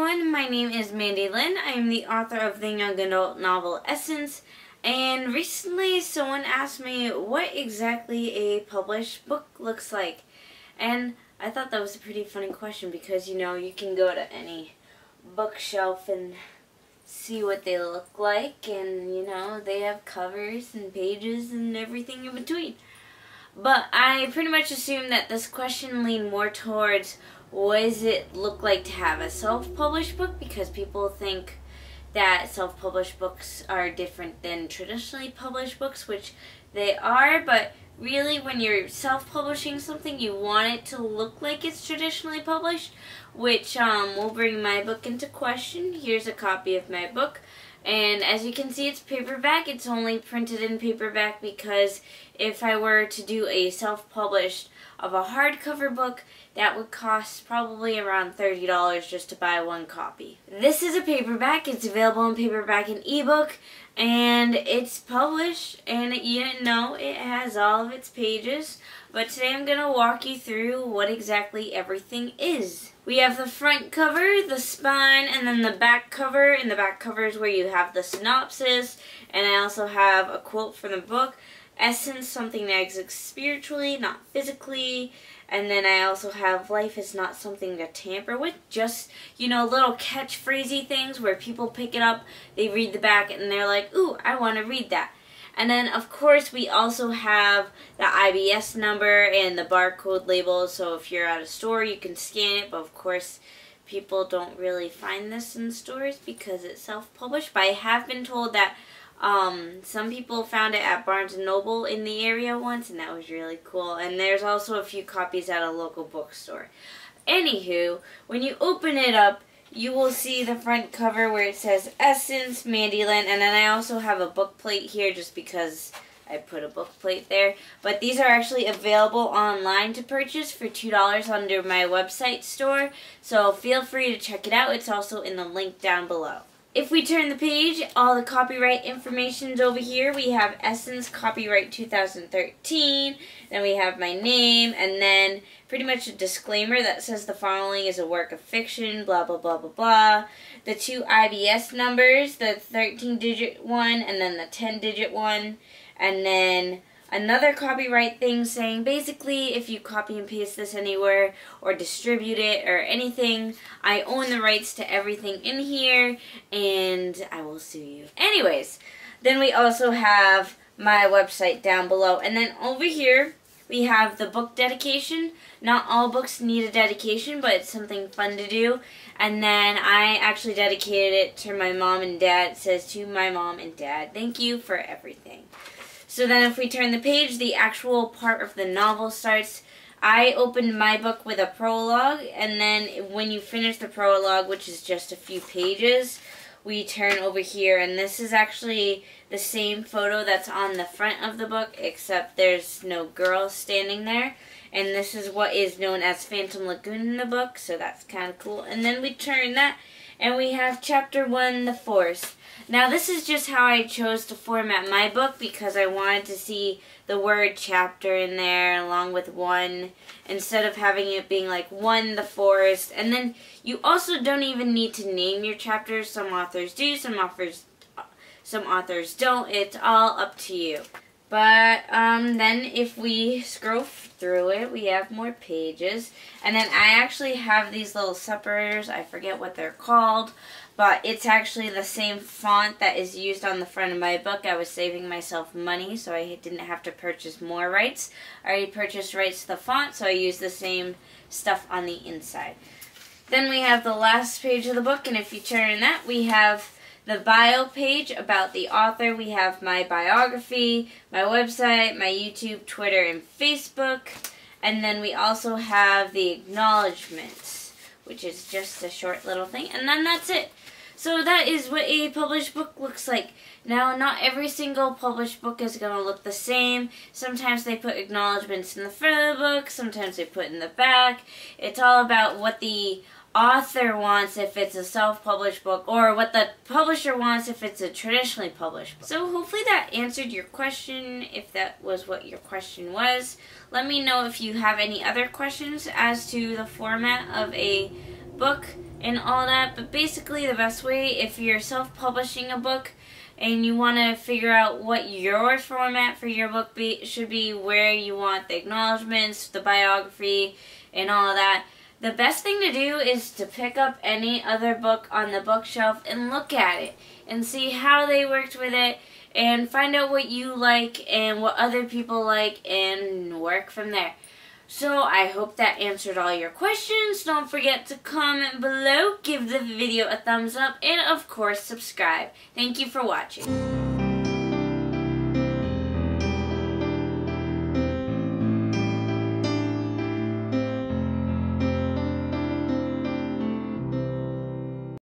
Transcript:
everyone, my name is Mandi Lynn. I am the author of the young adult novel Essence, and recently someone asked me what exactly a published book looks like. And I thought that was a pretty funny question because, you can go to any bookshelf and see what they look like, and, they have covers and pages and everything in between. But I pretty much assumed that this question leaned more towards what does it look like to have a self-published book, because people think that self-published books are different than traditionally published books, which they are, but really when you're self-publishing something, you want it to look like it's traditionally published, which will bring my book into question. Here's a copy of my book. And as you can see, it's paperback. It's only printed in paperback because if I were to do a self-published of a hardcover book, that would cost probably around $30 just to buy one copy. This is a paperback. It's available in paperback and ebook, and it's published, and it has all of its pages. But today I'm going to walk you through what exactly everything is. We have the front cover, the spine, and then the back cover. And the back cover is where you have the synopsis, and I also have a quote from the book. Essence, something that exists spiritually, not physically. And then I also have life is not something to tamper with. Just, little catchphrasey things where people pick it up, they read the back, and they're like, ooh, I want to read that. And then, of course, we also have the IBS number and the barcode label. So if you're at a store, you can scan it. But, of course, people don't really find this in stores because it's self-published. But I have been told that some people found it at Barnes & Noble in the area once, and that was really cool. And there's also a few copies at a local bookstore. Anywho, when you open it up, you will see the front cover where it says Essence, Mandi Lynn, and then I also have a book plate here just because I put a book plate there. But these are actually available online to purchase for $2 under my website store, so feel free to check it out. It's also in the link down below. If we turn the page, all the copyright information's over here. We have Essence, copyright 2013, then we have my name, and then pretty much a disclaimer that says the following is a work of fiction, blah, blah, blah, blah, blah. The two IBS numbers, the 13-digit one and then the 10-digit one, and then another copyright thing saying basically if you copy and paste this anywhere or distribute it or anything, I own the rights to everything in here and I will sue you. Anyways, then we also have my website down below, and then over here we have the book dedication. Not all books need a dedication, but it's something fun to do. And then I actually dedicated it to my mom and dad. It says, to my mom and dad, thank you for everything. So then if we turn the page, the actual part of the novel starts. I opened my book with a prologue, and then when you finish the prologue, which is just a few pages, we turn over here, and this is actually the same photo that's on the front of the book, except there's no girl standing there. And this is what is known as Phantom Lagoon in the book, so that's kind of cool. And then we turn that, and we have Chapter 1, The Forest. Now this is just how I chose to format my book because I wanted to see the word chapter in there along with 1 instead of having it being like 1 the forest. And then you also don't even need to name your chapters. Some authors do, some authors don't. It's all up to you. But then if we scroll through it, we have more pages. And then I actually have these little separators. I forget what they're called. But it's actually the same font that is used on the front of my book. I was saving myself money, so I didn't have to purchase more rights. I already purchased rights to the font, so I used the same stuff on the inside. Then we have the last page of the book, and if you turn that, we have the bio page about the author. We have my biography, my website, my YouTube, Twitter, and Facebook. And then we also have the acknowledgments, which is just a short little thing. And then that's it. So that is what a published book looks like. Now, not every single published book is going to look the same. Sometimes they put acknowledgments in the front of the book. Sometimes they put in the back. It's all about what the author wants if it's a self-published book, or what the publisher wants if it's a traditionally published book. So hopefully that answered your question, if that was what your question was. Let me know if you have any other questions as to the format of a book and all that. But basically the best way, if you're self-publishing a book and you want to figure out what your format for your book should be, where you want the acknowledgments, the biography, and all that, the best thing to do is to pick up any other book on the bookshelf and look at it and see how they worked with it and find out what you like and what other people like and work from there. So I hope that answered all your questions. Don't forget to comment below, give the video a thumbs up, and of course subscribe. Thank you for watching.